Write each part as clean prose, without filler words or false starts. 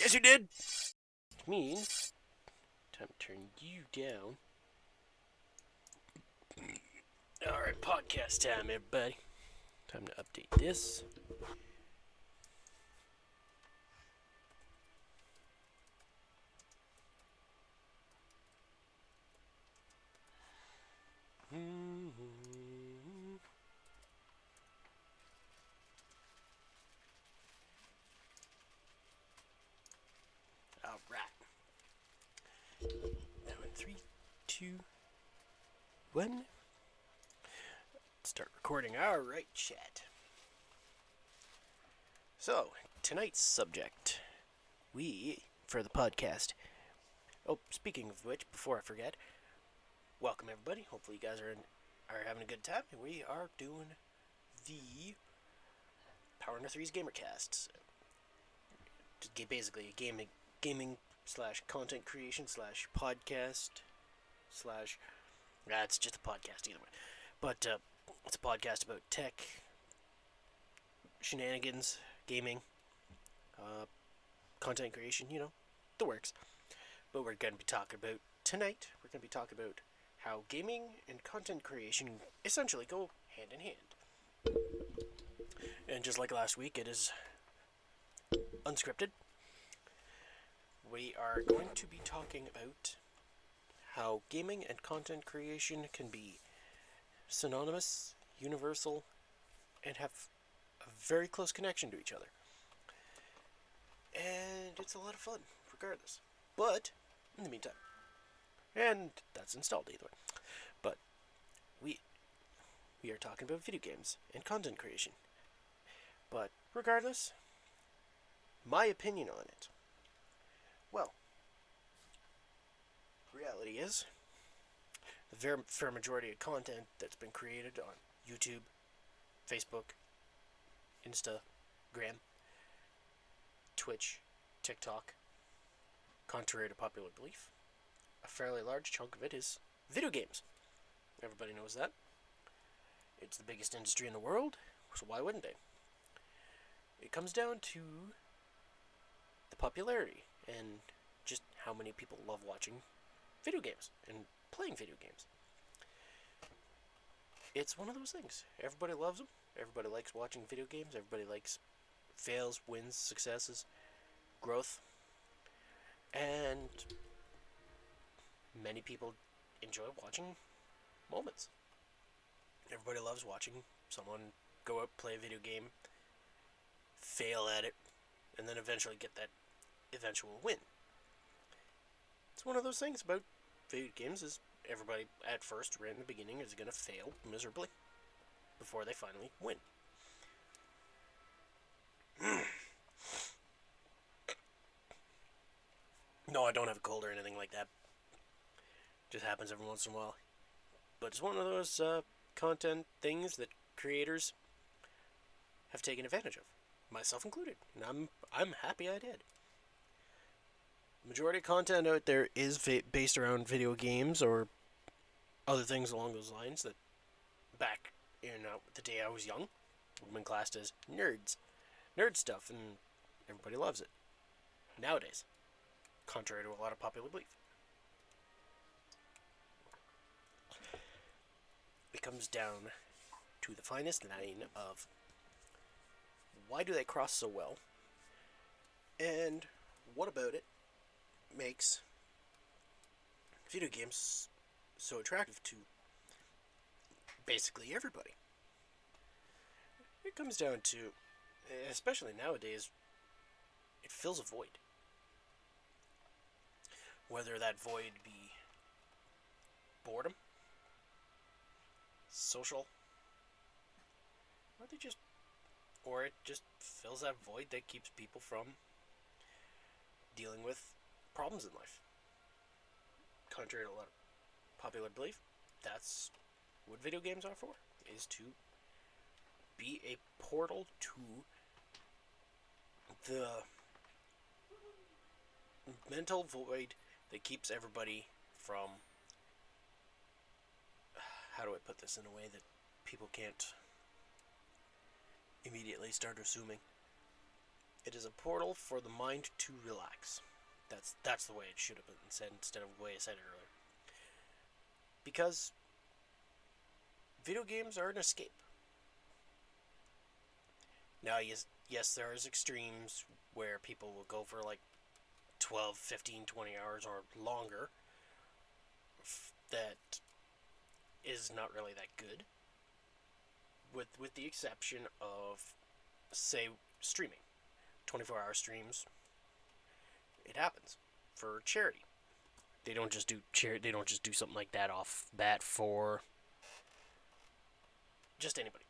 Yes, you did! Which means, time to turn you down. Alright, podcast time, everybody. Time to update this. Alright. Now in 3, 2, 1. Start recording. Alright, chat. So, tonight's subject, for the podcast. Oh, speaking of which, before I forget, welcome everybody. Hopefully you guys are having a good time. We are doing the Power Under 3's gamercast. Just basically a gaming / content creation / podcast / it's just a podcast either way. But it's a podcast about tech, shenanigans, gaming, content creation, the works. But we're going to be talking about, tonight, we're going to be talking about how gaming and content creation essentially go hand in hand. And just like last week, it is unscripted. We are going to be talking about how gaming and content creation can be synonymous, universal, and have a very close connection to each other. And it's a lot of fun, regardless. But, in the meantime, and that's installed either way, but we are talking about video games and content creation. But, regardless, my opinion on it. Well, reality is, the fair majority of content that's been created on YouTube, Facebook, Instagram, Twitch, TikTok, contrary to popular belief, a fairly large chunk of it is video games. Everybody knows that. It's the biggest industry in the world, so why wouldn't they? It comes down to the popularity and just how many people love watching video games and playing video games. It's one of those things. Everybody loves them. Everybody likes watching video games. Everybody likes fails, wins, successes, growth. And many people enjoy watching moments. Everybody loves watching someone go out, play a video game, fail at it, and then eventually get that eventual win. It's one of those things about video games is everybody at first, right in the beginning, is going to fail miserably before they finally win. No, I don't have a cold or anything like that. Just happens every once in a while. But it's one of those content things that creators have taken advantage of, myself included. And I'm happy I did. The majority of content out there is based around video games or other things along those lines that back in the day I was young would have been classed as nerds. Nerd stuff, and everybody loves it. Nowadays, contrary to a lot of popular belief. It comes down to the finest line of why do they cross so well, and what about it makes video games so attractive to basically everybody. It comes down to, especially nowadays, it fills a void. Whether that void be boredom, social, or it just fills that void that keeps people from dealing with problems in life. Contrary to a lot of popular belief, that's what video games are for, is to be a portal to the mental void that keeps everybody from, how do I put this in a way that people can't immediately start assuming? It is a portal for the mind to relax. That's the way it should have been said instead of the way I said it earlier. Because video games are an escape. Now, yes, there is extremes where people will go for like 12, 15, 20 hours or longer. That is not really that good. With the exception of, say, streaming. 24-hour streams. It happens for charity. They don't just do They don't just do something like that off bat for just anybody.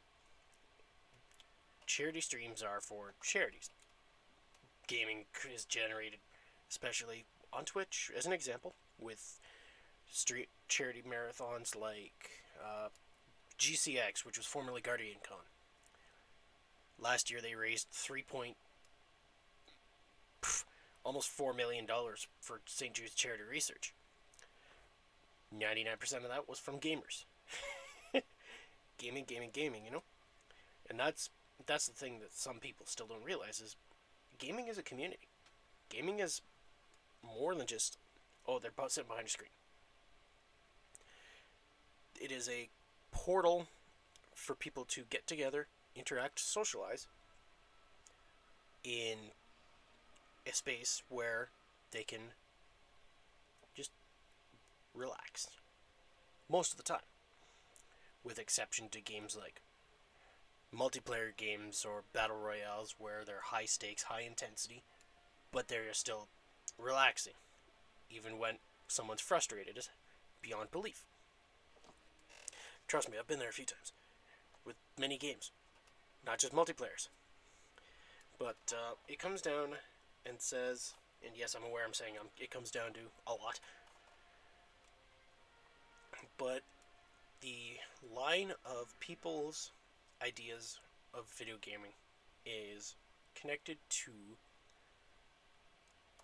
Charity streams are for charities. Gaming is generated, especially on Twitch, as an example, with charity marathons like GCX, which was formerly Guardian Con. Last year they raised almost $4 million for St. Jude's Charity Research. 99% of that was from gamers. gaming, you know? And that's the thing that some people still don't realize is gaming is a community. Gaming is more than just, they're both sitting behind a screen. It is a portal for people to get together, interact, socialize in a space where they can just relax most of the time, with exception to games like multiplayer games or battle royales where they're high stakes, high intensity, but they're still relaxing even when someone's frustrated beyond belief. Trust me, I've been there a few times with many games, not just multiplayers. But it comes down and says, and yes, I'm aware I'm saying it comes down to a lot, but the line of people's ideas of video gaming is connected to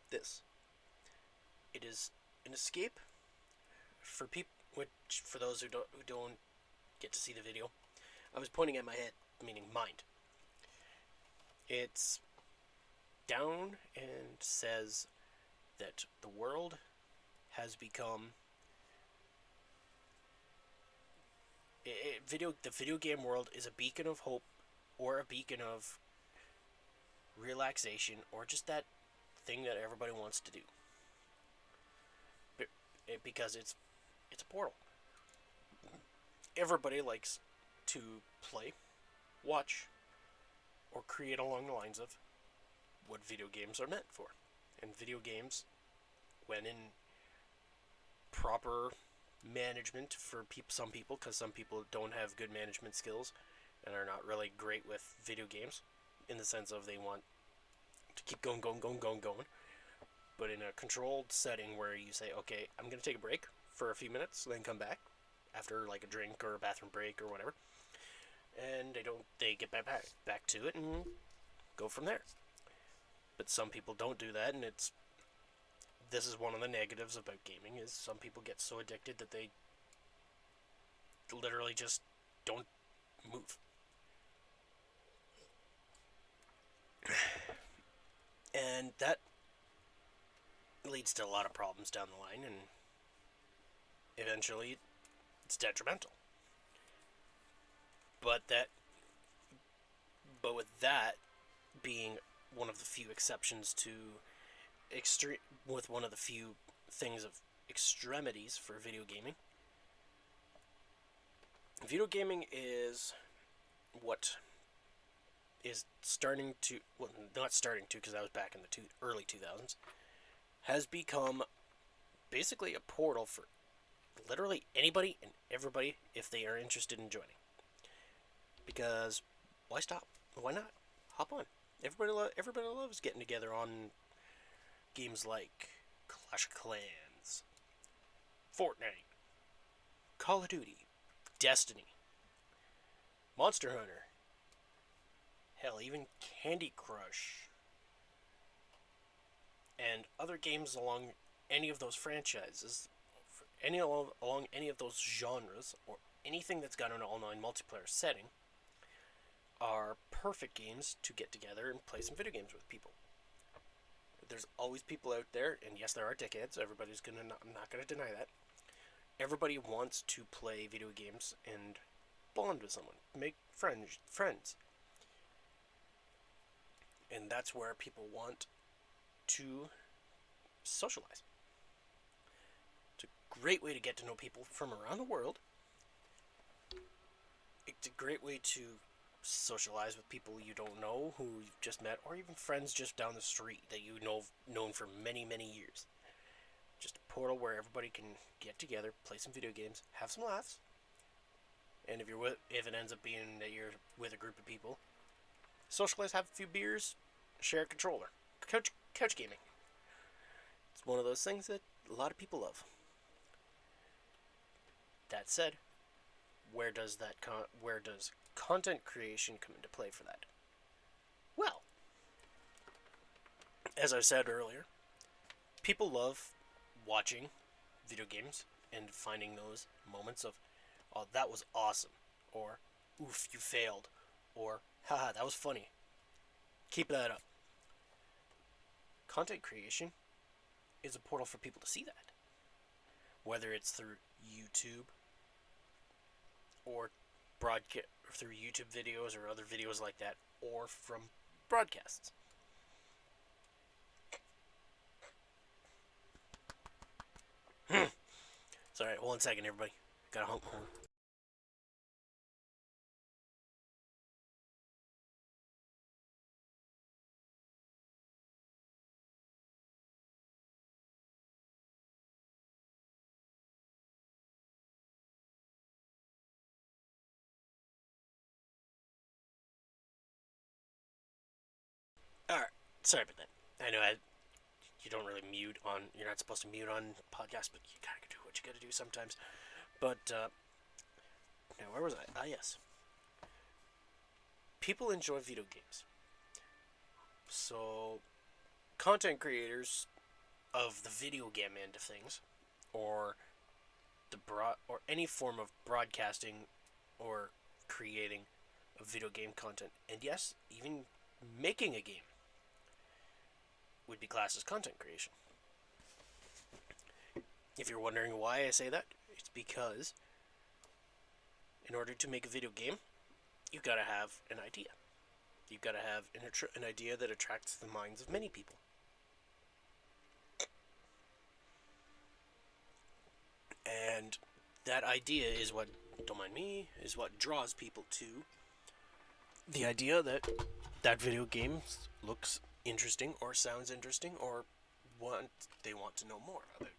this. It is an escape for people, which for those who don't get to see the video, I was pointing at my head, meaning mind. It's down and says that the world has become the video game world is a beacon of hope or a beacon of relaxation or just that thing that everybody wants to do. Because it's a portal. Everybody likes to play, watch, or create along the lines of what video games are meant for. And video games, when in proper management for some people, because some people don't have good management skills and are not really great with video games, in the sense of they want to keep going. But in a controlled setting where you say, okay, I'm going to take a break for a few minutes, then come back after like a drink or a bathroom break or whatever, and they get back to it and go from there. But some people don't do that, and this is one of the negatives about gaming, is some people get so addicted that they literally just don't move. And that leads to a lot of problems down the line, and eventually it's detrimental. But with that being one of the few exceptions to with one of the few things of extremities for video gaming. Video gaming is what is starting to, well, not starting to, because that was back in the early 2000s, has become basically a portal for literally anybody and everybody if they are interested in joining. Because why stop? Why not? Hop on. Everybody loves getting together on games like Clash of Clans, Fortnite, Call of Duty, Destiny, Monster Hunter, hell, even Candy Crush, and other games along any of those franchises, along any of those genres, or anything that's got an online multiplayer setting. are perfect games to get together and play some video games with people. There's always people out there, and yes, there are dickheads. Everybody's not gonna deny that. Everybody wants to play video games and bond with someone, make friends, and that's where people want to socialize. It's a great way to get to know people from around the world. It's a great way to socialize with people you don't know, who you've just met, or even friends just down the street that you know known for many, many years. Just a portal where everybody can get together, play some video games, have some laughs, and if it ends up being that you're with a group of people, socialize, have a few beers, share a controller, couch gaming. It's one of those things that a lot of people love. That said, where does content creation come into play for that? Well, as I said earlier, people love watching video games and finding those moments of, oh, that was awesome, or oof, you failed, or haha, that was funny. Keep that up. Content creation is a portal for people to see that. Whether it's through YouTube or through YouTube videos or other videos like that, or from broadcasts. Sorry, 1 second, everybody. Gotta honk horn. Alright, sorry about that. I know you don't really mute on, you're not supposed to mute on podcasts, but you gotta do what you gotta do sometimes. But, now where was I? Ah, yes. People enjoy video games. So, content creators of the video game end of things, or or any form of broadcasting or creating of video game content, and yes, even making a game, would be classed as content creation. If you're wondering why I say that, it's because in order to make a video game, you've got to have an idea. You've got to have an idea that attracts the minds of many people. And that idea is what, don't mind me, is what draws people to the idea that that video game looks interesting or sounds interesting, or they want to know more about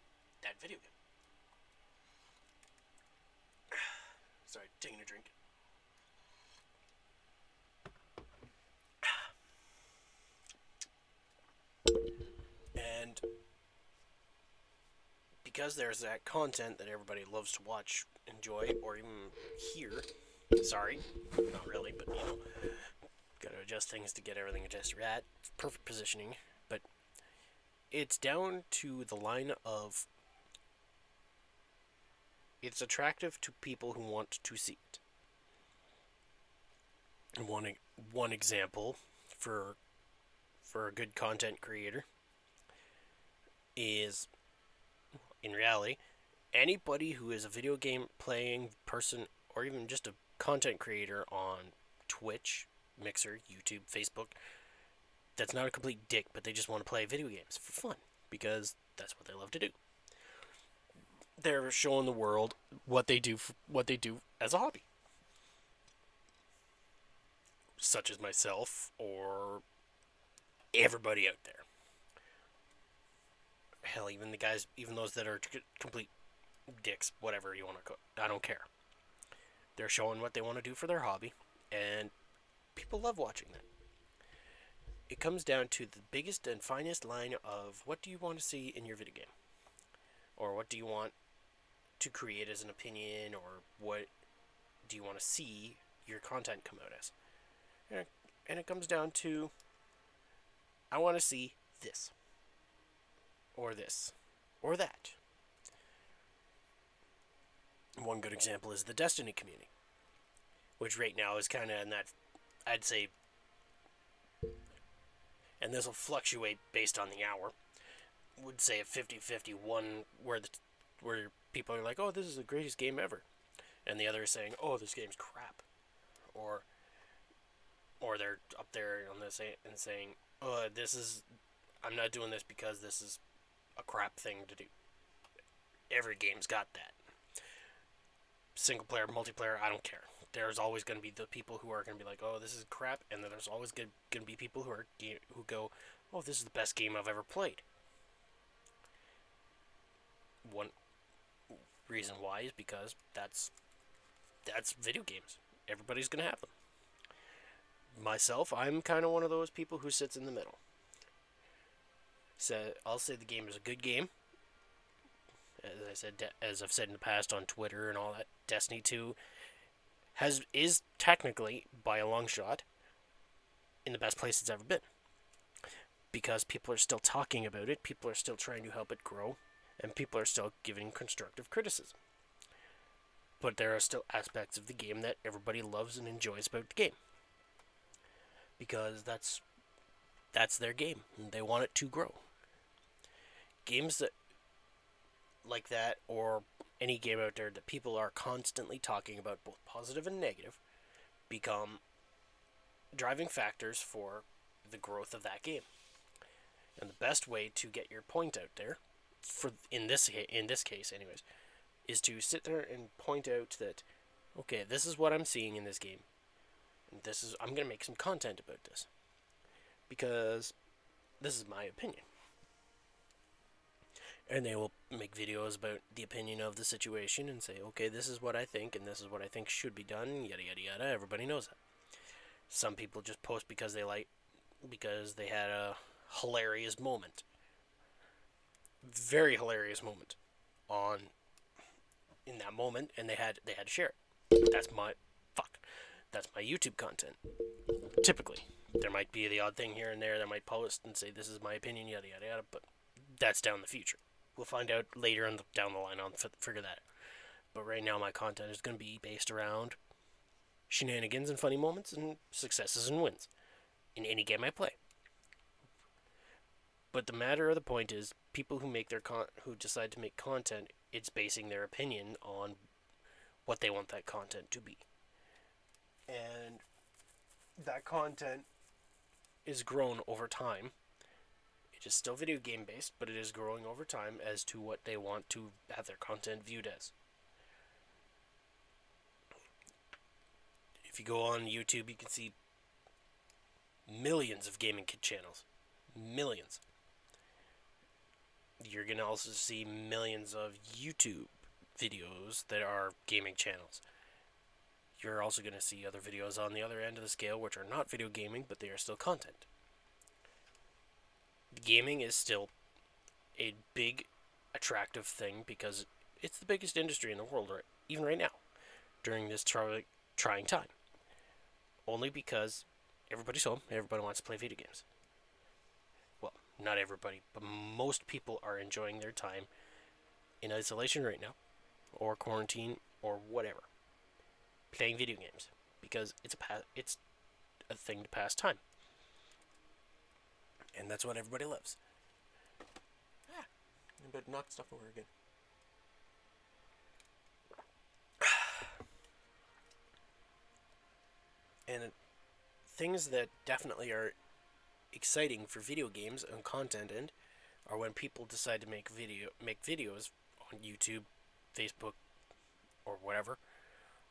that video game. Sorry, taking a drink. And because there's that content that everybody loves to watch, enjoy, or even hear. Sorry, not really, but gotta adjust things to get everything adjusted at perfect positioning. But it's down to the line of it's attractive to people who want to see it. And one example for a good content creator is, in reality, anybody who is a video game playing person, or even just a content creator on Twitch, Mixer, YouTube, Facebook, that's not a complete dick, but they just want to play video games for fun, because that's what they love to do. They're showing the world what they do as a hobby. Such as myself, or everybody out there. Hell, even those that are complete dicks, whatever you want to call it, I don't care. They're showing what they want to do for their hobby, and people love watching that. It comes down to the biggest and finest line of what do you want to see in your video game? Or what do you want to create as an opinion, or what do you want to see your content come out as? And it comes down to, I want to see this, or this, or that. One good example is the Destiny community, which right now is kind of in that I'd say, and this will fluctuate based on the hour, would say a 50-50, one where people are like, oh, this is the greatest game ever, and the other is saying, oh, this game's crap, or they're up there on this and saying, oh, I'm not doing this because this is a crap thing to do. Every game's got that. Single player, multiplayer, I don't care. There's always going to be the people who are going to be like, oh, this is crap, and then there's always going to be people who go, oh, this is the best game I've ever played. One reason why is because that's video games. Everybody's going to have them. Myself, I'm kind of one of those people who sits in the middle. So I'll say the game is a good game. As I've said in the past on Twitter and all that, Destiny 2 is technically, by a long shot, in the best place it's ever been. Because people are still talking about it, people are still trying to help it grow, and people are still giving constructive criticism. But there are still aspects of the game that everybody loves and enjoys about the game. Because that's their game, and they want it to grow. Games that like that, or any game out there that people are constantly talking about, both positive and negative, become driving factors for the growth of that game. And the best way to get your point out there, in this case anyways, is to sit there and point out that, okay, this is what I'm seeing in this game, and I'm going to make some content about this, because this is my opinion. And they will make videos about the opinion of the situation and say, okay, this is what I think, and this is what I think should be done, yada yada yada. Everybody knows that. Some people just post because they had a hilarious moment, very hilarious moment, in that moment, and they had to share it. That's my YouTube content. Typically, there might be the odd thing here and there that might post and say this is my opinion, yada yada yada, but that's down the future. We'll find out later down the line. I'll figure that out. But right now, my content is going to be based around shenanigans and funny moments and successes and wins in any game I play. But the matter of the point is, people who decide to make content, it's basing their opinion on what they want that content to be. And that content is grown over time. It is still video game based, but it is growing over time as to what they want to have their content viewed as. If you go on YouTube, you can see millions of gaming kid channels. Millions. You're going to also see millions of YouTube videos that are gaming channels. You're also going to see other videos on the other end of the scale which are not video gaming, but they are still content. Gaming is still a big, attractive thing because it's the biggest industry in the world, even right now, during this trying time. Only because everybody's home, everybody wants to play video games. Well, not everybody, but most people are enjoying their time in isolation right now, or quarantine, or whatever, playing video games, because it's a thing to pass time. And that's what everybody loves. I better knock stuff over again. And things that definitely are exciting for video games and content are when people decide to make videos on YouTube, Facebook, or whatever,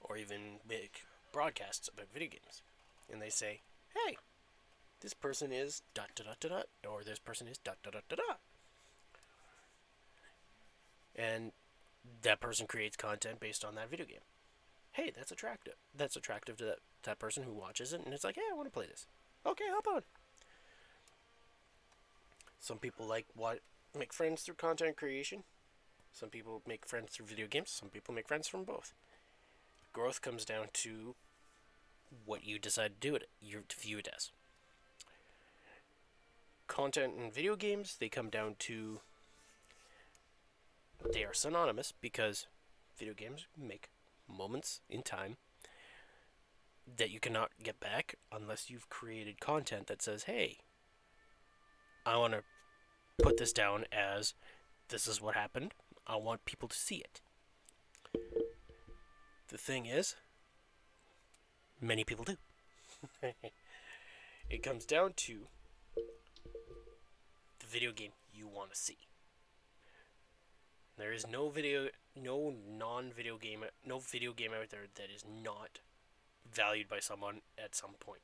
or even make broadcasts about video games. And they say, hey, this person is ... or this person is ... And that person creates content based on that video game. Hey, that's attractive. That's attractive to that person who watches it, and it's like, hey, I want to play this. Okay, hop on. Some people make friends through content creation. Some people make friends through video games. Some people make friends from both. Growth comes down to what you decide to view it as. Content in video games, they come down to, they are synonymous because video games make moments in time that you cannot get back unless you've created content that says, hey, I want to put this down as this is what happened. I want people to see it. The thing is, many people do. It comes down to the video game you want to see. There is no video game out there that is not valued by someone at some point.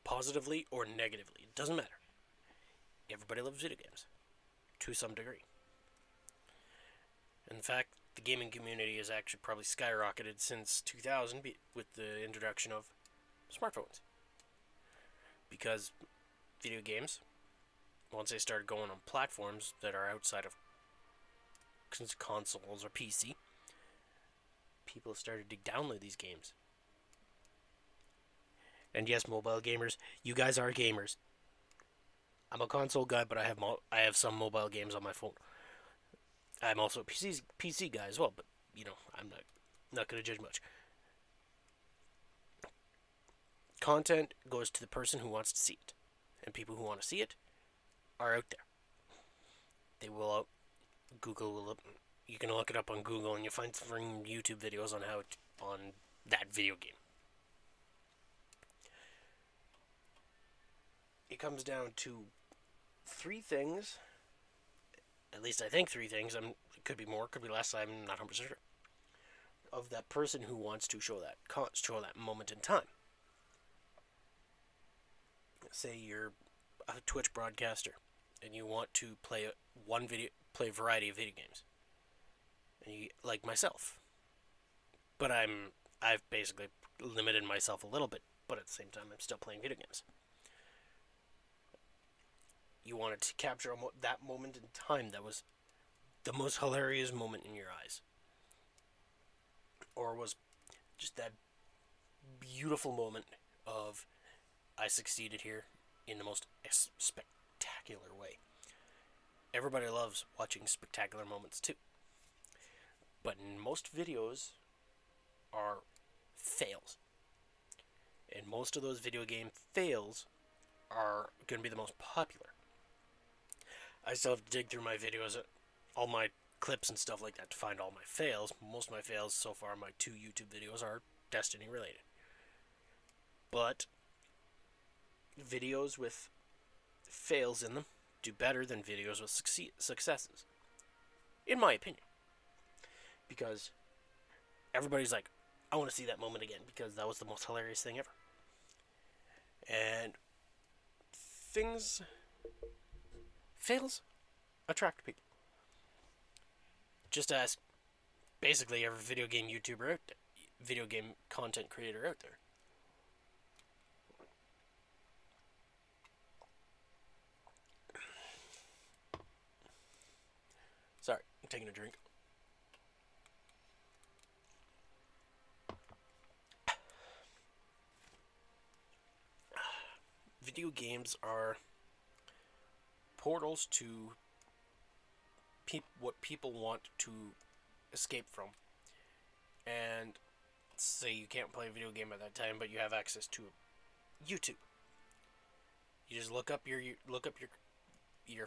Positively or negatively, it doesn't matter. Everybody loves video games, to some degree. In fact, the gaming community has actually probably skyrocketed since 2000 with the introduction of smartphones. Because video games, once they started going on platforms that are outside of consoles or PC, people started to download these games. And yes, mobile gamers, you guys are gamers. I'm a console guy, but I have some mobile games on my phone. I'm also a PC guy as well, but I'm not going to judge much. Content goes to the person who wants to see it, and people who want to see it are out there. They will Google will. You can look it up on Google, and you'll find some YouTube videos on on that video game. It comes down to three things. At least I think three things. It could be more, could be less. I'm not 100% sure. Of that person who wants to show that moment in time. Say you're a Twitch broadcaster, and you want to play a variety of video games, and you, like myself. But I've basically limited myself a little bit, but at the same time, I'm still playing video games. You wanted to capture that moment in time that was the most hilarious moment in your eyes. Or was just that beautiful moment of, I succeeded here in the most spectacular way. Everybody loves watching spectacular moments too. But most videos are fails. And most of those video game fails are going to be the most popular. I still have to dig through my videos, all my clips and stuff like that to find all my fails. Most of my fails so far, my 2 YouTube videos, are Destiny related. But videos with fails in them do better than videos with successes. In my opinion. Because everybody's like, I want to see that moment again because that was the most hilarious thing ever. And fails attract people. Just ask basically every video game YouTuber out there, video game content creator out there. Sorry, I'm taking a drink. Video games are portals to what people want to escape from. And say you can't play a video game at that time, but you have access to YouTube. You just look up your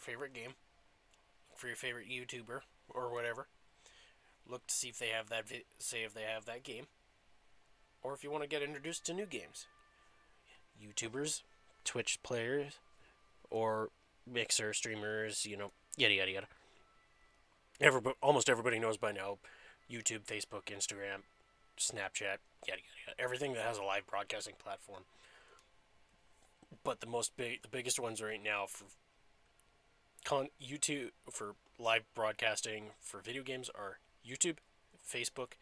favorite game for your favorite YouTuber or whatever. Look to see if they have that game, or if you want to get introduced to new games. YouTubers, Twitch players, or Mixer streamers, yada yada yada. Almost everybody knows by now YouTube, Facebook, Instagram, Snapchat, yada yada yada. Everything that has a live broadcasting platform. But the biggest ones right now for YouTube, for live broadcasting for video games, are YouTube, Facebook,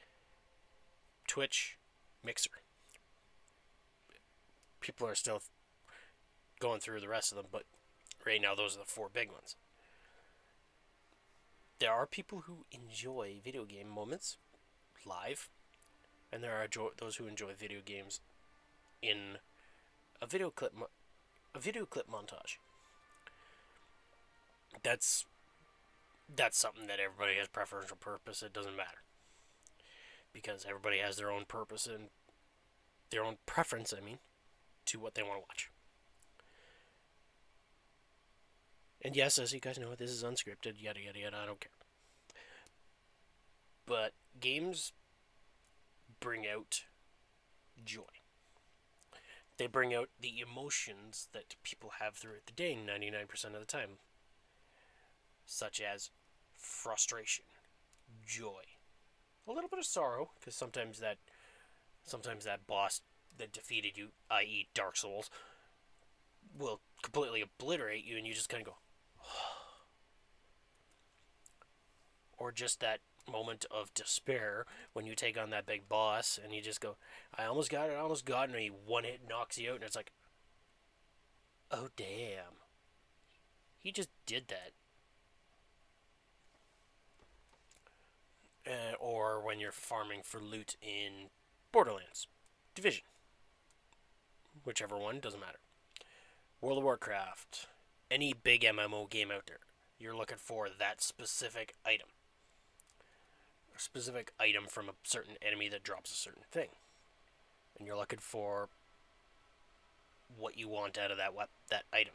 Twitch, Mixer. People are still going through the rest of them, but right now those are the 4 big ones. There are people who enjoy video game moments live, and there are those who enjoy video games in a video clip montage. That's something that everybody has preferential purpose. It doesn't matter. because everybody has their own purpose and their own preference, to what they want to watch. And yes, as you guys know, this is unscripted, yada yada yada, I don't care. But games bring out joy. They bring out the emotions that people have throughout the day 99% of the time, such as frustration, joy, a little bit of sorrow, because sometimes that boss that defeated you, i.e. Dark Souls, will completely obliterate you and you just kind of go or just that moment of despair when you take on that big boss and you just go, I almost got it, and he one hit knocks you out, and it's like, oh damn, he just did that. Or when you're farming for loot in Borderlands, Division, whichever one, doesn't matter. World of Warcraft, any big MMO game out there, you're looking for that specific item. A specific item from a certain enemy that drops a certain thing. And you're looking for what you want out of that item.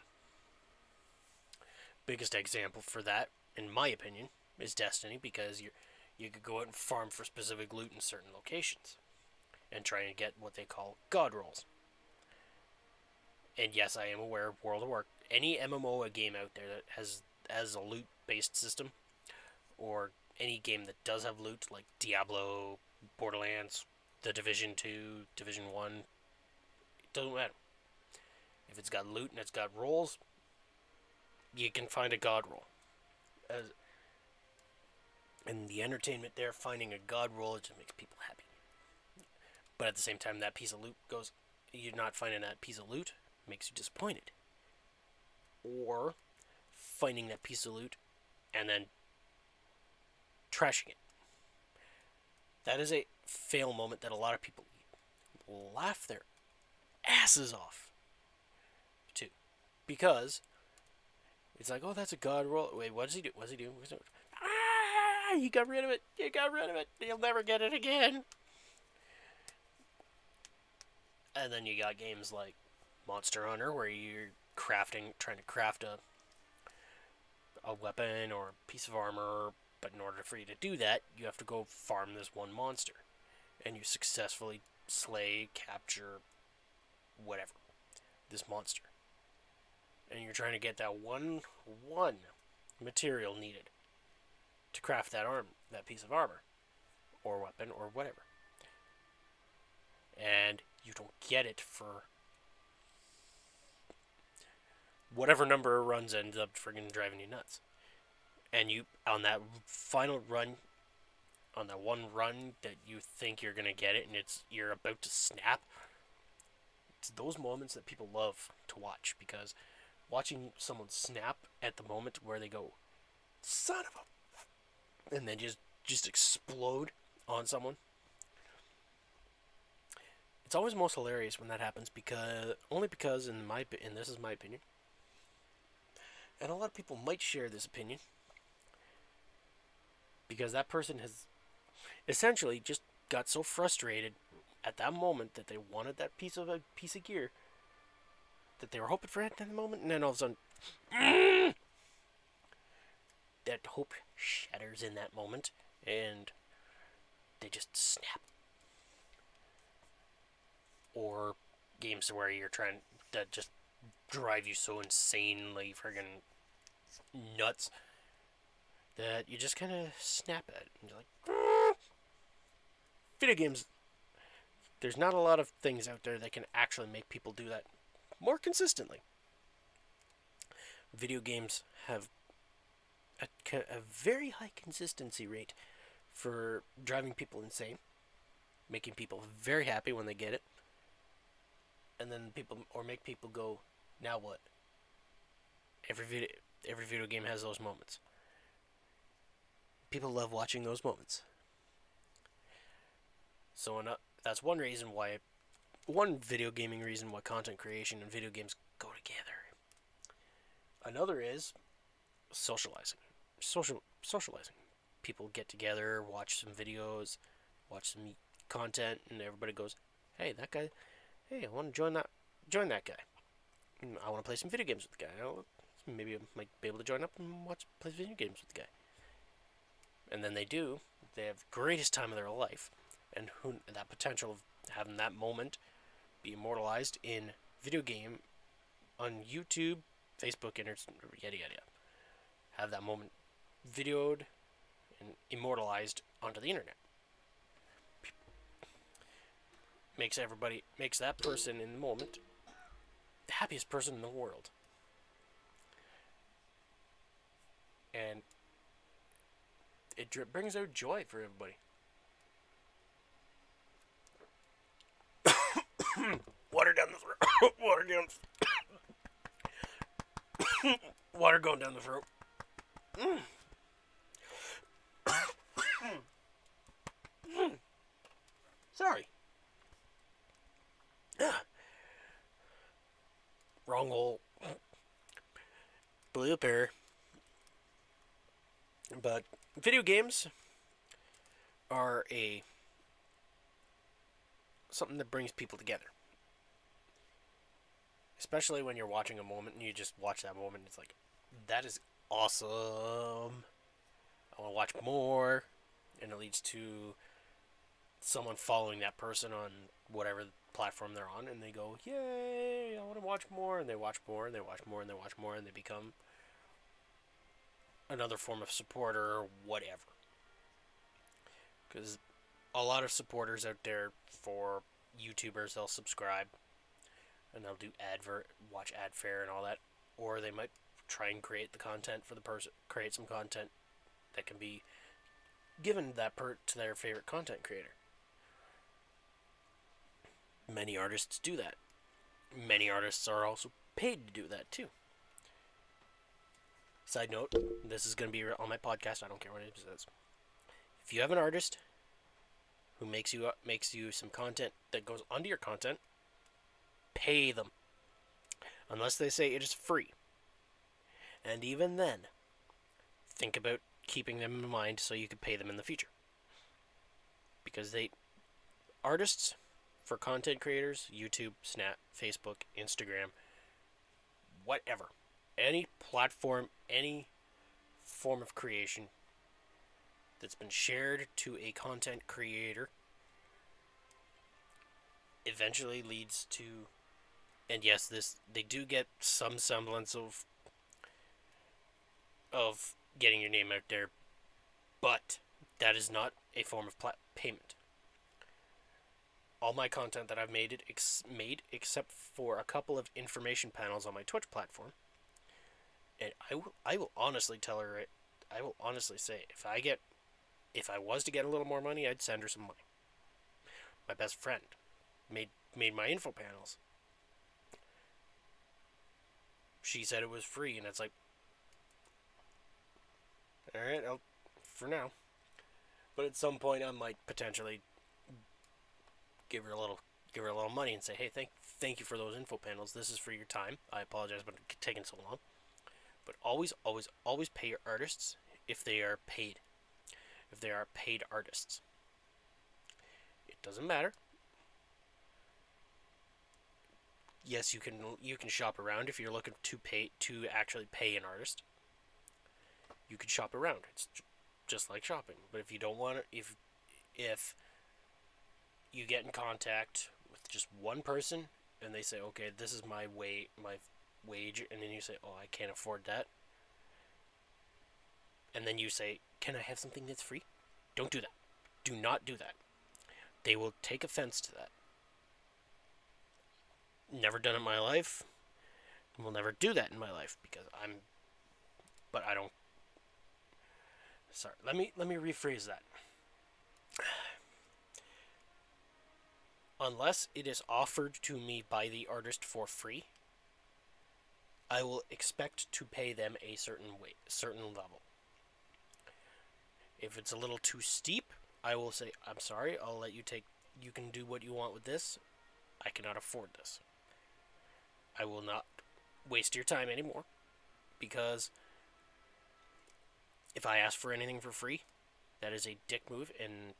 Biggest example for that, in my opinion, is Destiny, because you could go out and farm for specific loot in certain locations and try and get what they call god rolls. And yes, I am aware of World of Warcraft. Any MMO game out there that has a loot-based system, or any game that does have loot, like Diablo, Borderlands, The Division 2, Division 1, it doesn't matter. If it's got loot and it's got rolls, you can find a god roll. And the entertainment there, finding a god roll, it just makes people happy. But at the same time, that piece of loot goes, you're not finding that piece of loot, makes you disappointed. Or finding that piece of loot and then trashing it. That is a fail moment that a lot of people laugh their asses off to. Because it's like, oh, that's a god roll. Wait, what does he do? What does he do? Ah, you got rid of it. You got rid of it. You'll never get it again. And then you got games like Monster Hunter, where you're trying to craft a weapon or a piece of armor, but in order for you to do that, you have to go farm this one monster. And you successfully slay, capture, whatever, this monster. And you're trying to get that one material needed to craft that piece of armor, or weapon, or whatever. And you don't get it for whatever number of runs ends up friggin' driving you nuts. And you, on that final run, on that one run that you think you're gonna get it, and you're about to snap, it's those moments that people love to watch, because watching someone snap at the moment where they go, son of a, and then just explode on someone. It's always most hilarious when that happens, because this is my opinion, and a lot of people might share this opinion, because that person has essentially just got so frustrated at that moment that they wanted that piece of gear that they were hoping for at that moment, and then all of a sudden, that hope shatters in that moment, and they just snap. Or games where that just drive you so insanely friggin' nuts that you just kind of snap at it. And you're like, video games, there's not a lot of things out there that can actually make people do that more consistently. Video games have a very high consistency rate for driving people insane, making people very happy when they get it, and then make people go, now what? Every video game has those moments. People love watching those moments. So that's one video gaming reason why content creation and video games go together. Another is socializing. Socializing. People get together, watch some videos, watch some content, and everybody goes, "Hey, that guy. Hey, I want to join that guy. I want to play some video games with the guy. Maybe I might be able to join up and play video games with the guy." And then they do. They have the greatest time of their life, and that potential of having that moment be immortalized in video game on YouTube, Facebook, and yada yada. Have that moment videoed and immortalized onto the internet. Makes that person in the moment the happiest person in the world. And it brings out joy for everybody. Water down the throat. Water going down the throat. Sorry. Wrong hole. Blew up here. But video games are something that brings people together. Especially when you're watching a moment and you just watch that moment, it's like, that is awesome. I want to watch more. And it leads to someone following that person on whatever platform they're on, and they go, "Yay, I want to watch more," and they watch more, and they watch more, and they watch more, and they become another form of supporter or whatever. Because a lot of supporters out there for YouTubers, they'll subscribe and they'll do watch ad fare and all that, or they might try and create the content for the person, create some content that can be given to their favorite content creator. Many artists do that. Many artists are also paid to do that too. Side note, this is going to be on my podcast. I don't care what it says. If you have an artist who makes you some content that goes onto your content, pay them. Unless they say it is free. And even then, think about keeping them in mind so you can pay them in the future. Because artists, for content creators, YouTube, Snap, Facebook, Instagram, whatever, any platform, any form of creation that's been shared to a content creator eventually leads to, and yes, they do get some semblance of getting your name out there, but that is not a form of payment. All my content that I've made except for a couple of information panels on my Twitch platform, and I will honestly say, if I was to get a little more money, I'd send her some money. My best friend made my info panels. She said it was free, and it's like, all right, for now. But at some point, I might potentially give her a little money and say, hey, thank you for those info panels. This is for your time. I apologize for taking so long. But always, always, always pay your artists if they are paid. If they are paid artists. It doesn't matter. Yes, you can shop around if you're looking to actually pay an artist. You can shop around. It's just like shopping. But if you don't want to, if you get in contact with just one person and they say, okay, this is my wage, and then you say, oh, I can't afford that, and then you say, can I have something that's free? Don't do that. Do not do that. They will take offense to that. Never done it in my life. Will never do that in my life because but I don't. Sorry, let me rephrase that. Unless it is offered to me by the artist for free, I will expect to pay them a certain level. If it's a little too steep, I will say, I'm sorry, I'll let you you can do what you want with this. I cannot afford this. I will not waste your time anymore, because if I ask for anything for free, that is a dick move, and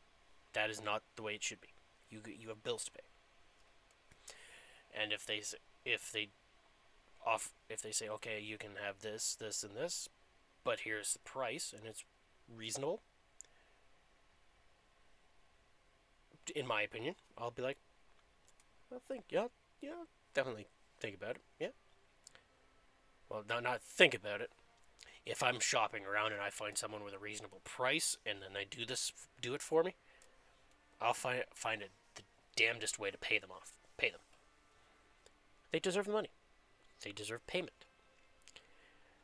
That is not the way it should be. You have bills to pay. And if they say, okay, you can have this, this, and this, but here's the price, and it's reasonable, in my opinion, I'll be like, yeah, definitely think about it, yeah. Well, not think about it. If I'm shopping around and I find someone with a reasonable price, and then they do it for me, I'll find it the damnedest way to pay them off. Pay them. They deserve the money. They deserve payment.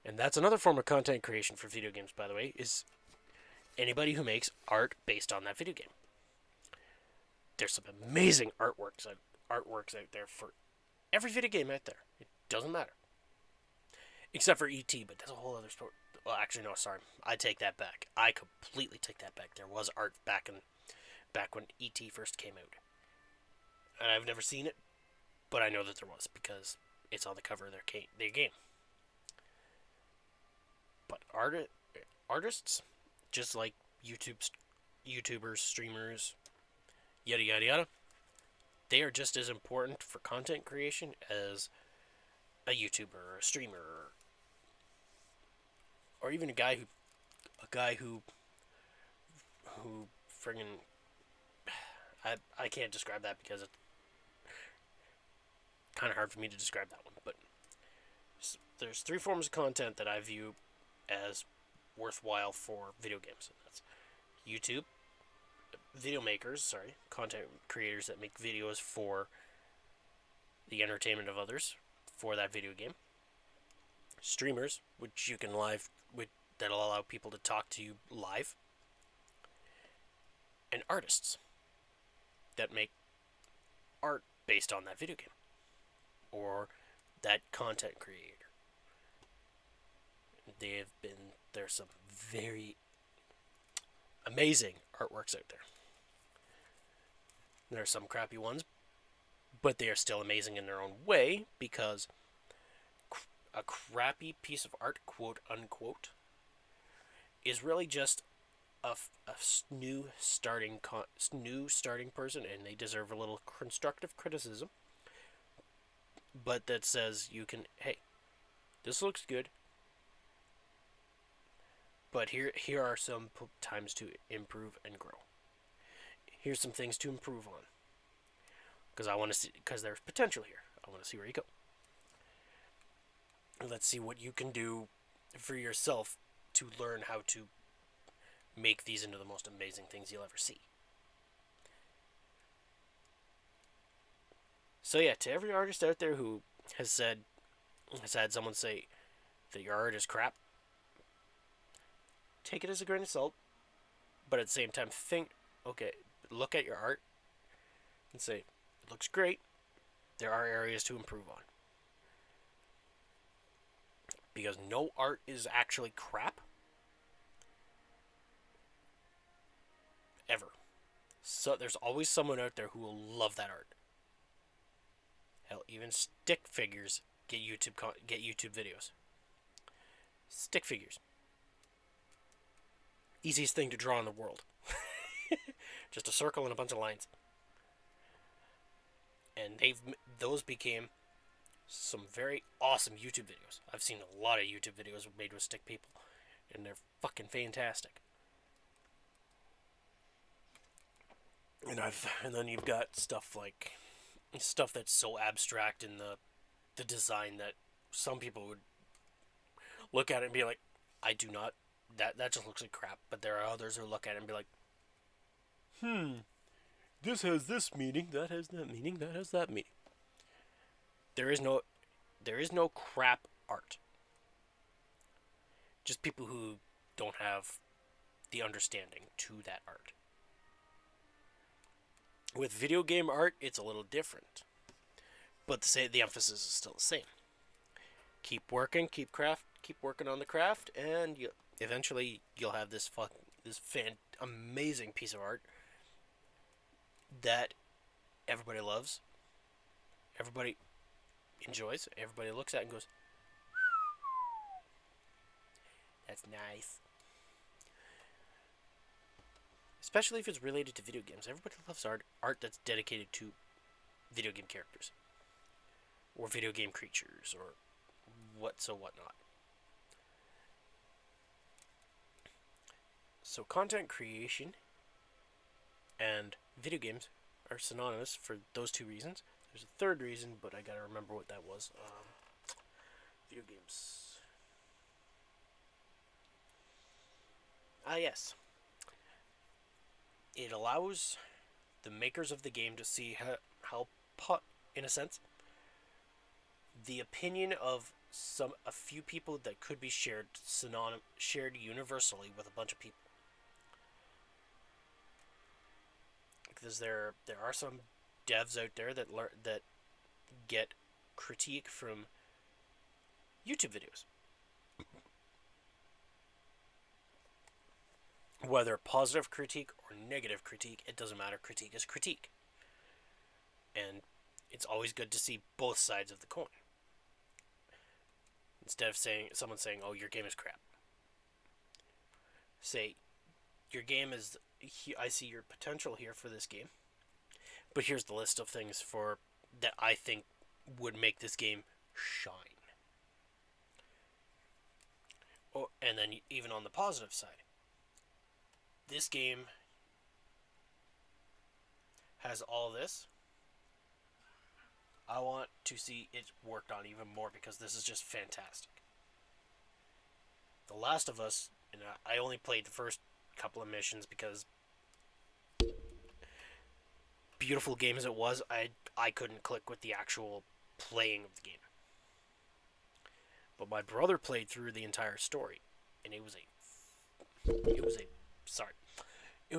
And that's another form of content creation for video games, by the way, is anybody who makes art based on that video game. There's some amazing artworks out there for every video game out there. It doesn't matter. Except for E.T., but that's a whole other story. Well, actually, no, sorry. I take that back. I completely take that back. There was art back when E.T. first came out. And I've never seen it, but I know that there was, because it's on the cover of their game. But artists, just like YouTubers, streamers, yada yada yada, they are just as important for content creation as a YouTuber or a streamer, or even a guy who friggin' I can't describe that because it's kind of hard for me to describe that one. But there's 3 forms of content that I view as worthwhile for video games. And that's YouTube, content creators that make videos for the entertainment of others for that video game. Streamers, which you can that'll allow people to talk to you live. And artists that make art based on that video game or that content creator. There's some very amazing artworks out there. There are some crappy ones, but they are still amazing in their own way, because a crappy piece of art, quote unquote, is really just a new starting person, and they deserve a little constructive criticism. But that says hey, this looks good, but here are some times to improve and grow. Here's some things to improve on, because I want to see, because there's potential here. I want to see where you go. Let's see what you can do for yourself to learn how to make these into the most amazing things you'll ever see. So yeah, to every artist out there who has had someone say that your art is crap, take it as a grain of salt, but at the same time look at your art and say, it looks great, there are areas to improve on. Because no art is actually crap. Ever. So there's always someone out there who will love that art. Hell, even stick figures get YouTube videos. Stick figures. Easiest thing to draw in the world. Just a circle and a bunch of lines. And those became some very awesome YouTube videos. I've seen a lot of YouTube videos made with stick people, and they're fucking fantastic. And then you've got stuff that's so abstract in the design that some people would look at it and be like, that just looks like crap. But there are others who look at it and be like, this has this meaning, that has that meaning, that has that meaning. There is no crap art. Just people who don't have the understanding to that art. With video game art, it's a little different, but the emphasis is still the same. Keep working, keep working on the craft, and eventually you'll have this amazing piece of art that everybody loves, everybody enjoys, everybody looks at and goes, "That's nice." especially if it's related to video games. Everybody loves art that's dedicated to video game characters or video game creatures or whatnot. So content creation and video games are synonymous for those two reasons. There's a third reason, but I gotta remember what that was. Video games. Yes. It allows the makers of the game to see how in a sense, the opinion of a few people that could be shared universally with a bunch of people. Because there are some devs out there that get critique from YouTube videos. Whether positive critique or negative critique, it doesn't matter. Critique is critique. And it's always good to see both sides of the coin. Instead of someone saying, "Oh, your game is crap," say, "Your game is. I see your potential here for this game, but here's the list of things that I think would make this game shine." Oh, and then even on the positive side, this game has all this. I want to see it worked on even more because this is just fantastic. The Last of Us, and I only played the first couple of missions because beautiful game as it was, I couldn't click with the actual playing of the game. But my brother played through the entire story, and it was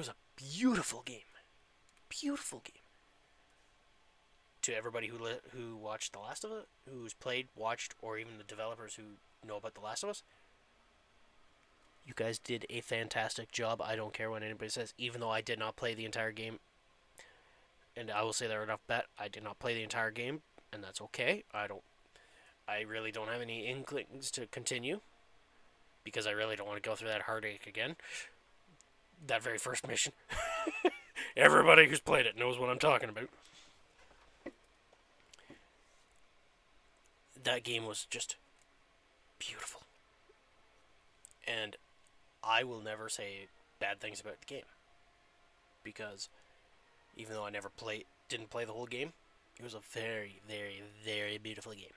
a beautiful game. Beautiful game. To everybody who watched The Last of Us, who's played, watched, or even the developers who know about The Last of Us, you guys did a fantastic job. I don't care what anybody says, even though I did not play the entire game. And I will say that right off the bat, I did not play the entire game, and that's okay. I really don't have any inklings to continue, because I really don't want to go through that heartache again. That very first mission. Everybody who's played it knows what I'm talking about. That game was just beautiful. And I will never say bad things about the game. Because even though I didn't play the whole game, it was a very, very, very beautiful game.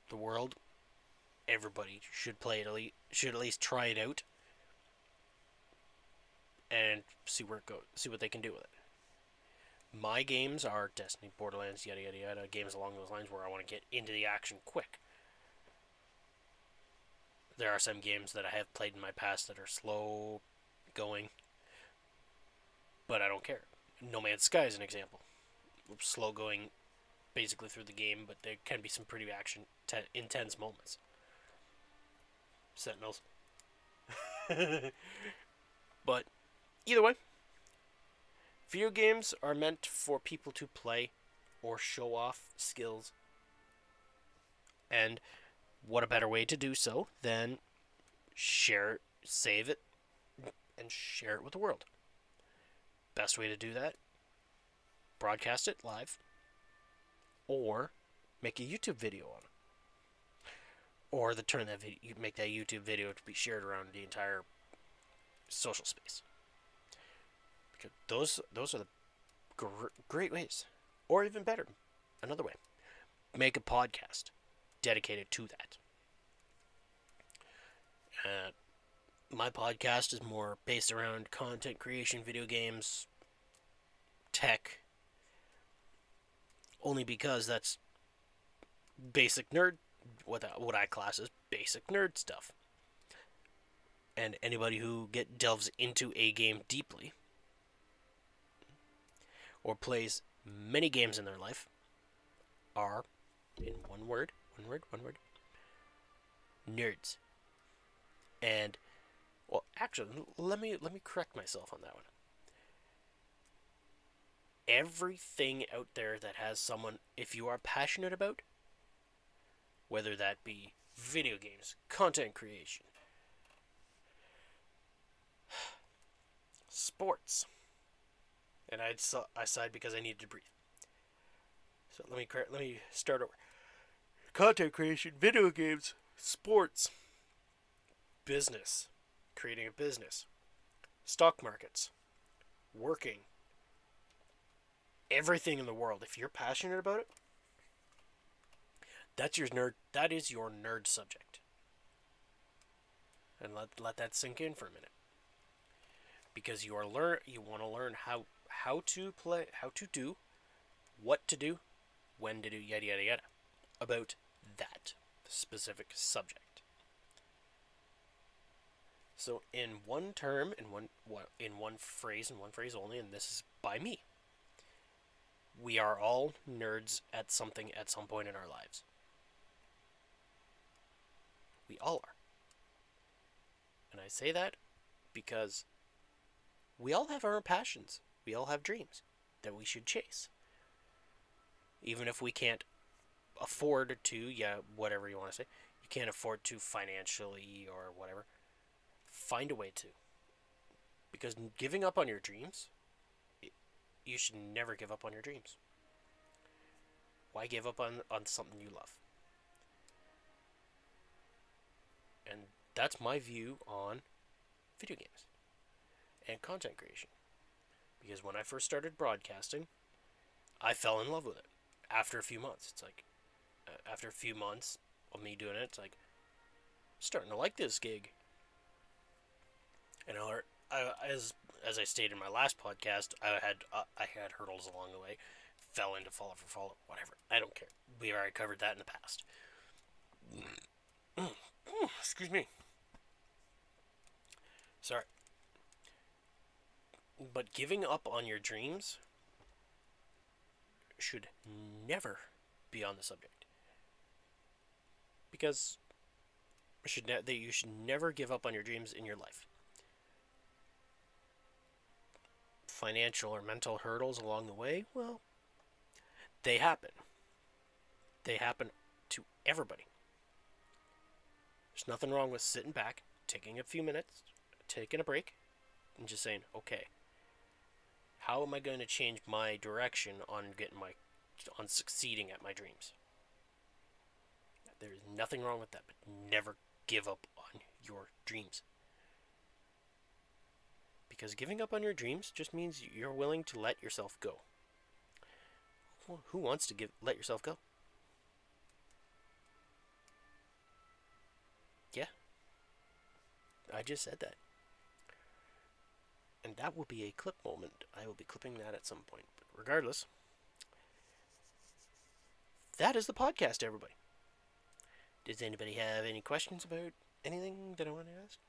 The world, everybody should play it, should at least try it out. And see where it goes, see what they can do with it. My games are Destiny, Borderlands, yada yada yada, games along those lines where I want to get into the action quick. There are some games that I have played in my past that are slow going, but I don't care. No Man's Sky is an example. Slow going basically through the game, but there can be some pretty intense moments. Sentinels. But either way, video games are meant for people to play or show off skills. And what a better way to do so than share it, save it, and share it with the world. Best way to do that, broadcast it live, or make a YouTube video on it. Or make that YouTube video to be shared around the entire social space. Because those are the great ways. Or even better, another way, make a podcast dedicated to that. My podcast is more based around content creation, video games, tech, only because that's basic nerd, what I class as basic nerd stuff. And anybody who delves into a game deeply, or plays many games in their life, are, in one word, nerds. And, well, actually, let me correct myself on that one. Everything out there that has someone, if you are passionate about, whether that be video games, content creation, sports. And I sighed because I needed to breathe. So let me start over. Content creation, video games, sports, business, creating a business, stock markets, working, everything in the world. If you're passionate about it, that is your nerd subject. And let that sink in for a minute. Because you want to learn how to play, how to do, what to do, when to do, yada yada yada, about that specific subject. So in one term, in one phrase only, and this is by me, we are all nerds at something at some point in our lives. We all are. And I say that because we all have our own passions. We all have dreams that we should chase. Even if we can't afford to, whatever you want to say, you can't afford to financially or whatever, find a way to. Because giving up on your dreams, you should never give up on your dreams. Why give up on something you love? And that's my view on video games and content creation. Because when I first started broadcasting, I fell in love with it. After a few months, it's like, after a few months of me doing it, it's like, starting to like this gig. And as I stated in my last podcast, I had hurdles along the way, fell into Fallout for Fallout, whatever. I don't care. We've already covered that in the past. Excuse me. Sorry. But giving up on your dreams should never be on the subject. Because you should never give up on your dreams in your life. Financial or mental hurdles along the way, well, they happen. They happen to everybody. There's nothing wrong with sitting back, taking a few minutes, taking a break, and just saying, okay, how am I going to change my direction on succeeding at my dreams? There is nothing wrong with that, but never give up on your dreams. Because giving up on your dreams just means you're willing to let yourself go. Well, who wants to let yourself go? Yeah. I just said that. And that will be a clip moment. I will be clipping that at some point. But regardless, that is the podcast, everybody. Does anybody have any questions about anything that I want to ask?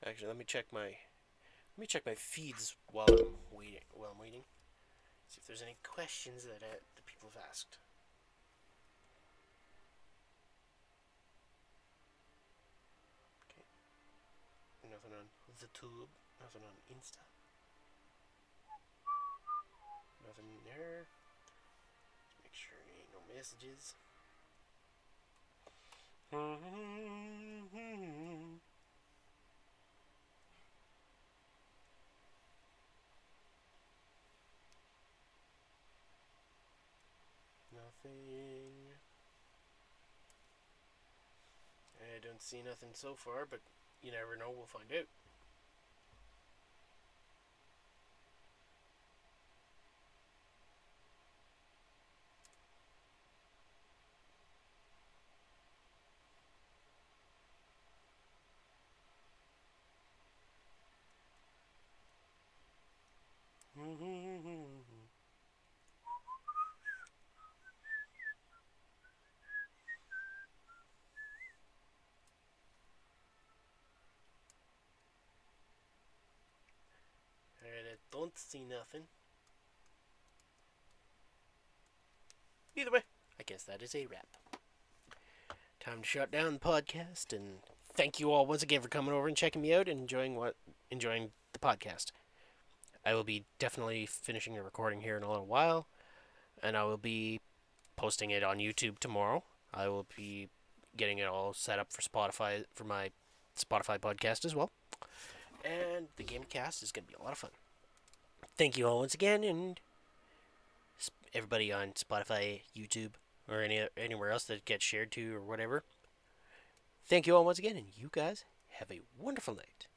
Actually, let me check my feeds while I'm waiting. See if there's any questions that the people have asked. Okay. Nothing on the tube. Nothing on Insta. Nothing there. Let's make sure there ain't no messages. Nothing. I don't see nothing so far, but you never know, we'll find out. Alright, I don't see nothing. Either way, I guess that is a wrap. Time to shut down the podcast, and thank you all once again for coming over and checking me out and enjoying the podcast. I will be definitely finishing the recording here in a little while, and I will be posting it on YouTube tomorrow. I will be getting it all set up for Spotify, for my Spotify podcast as well. And the gamercast is going to be a lot of fun. Thank you all once again, and everybody on Spotify, YouTube, or anywhere else that gets shared to or whatever. Thank you all once again, and you guys have a wonderful night.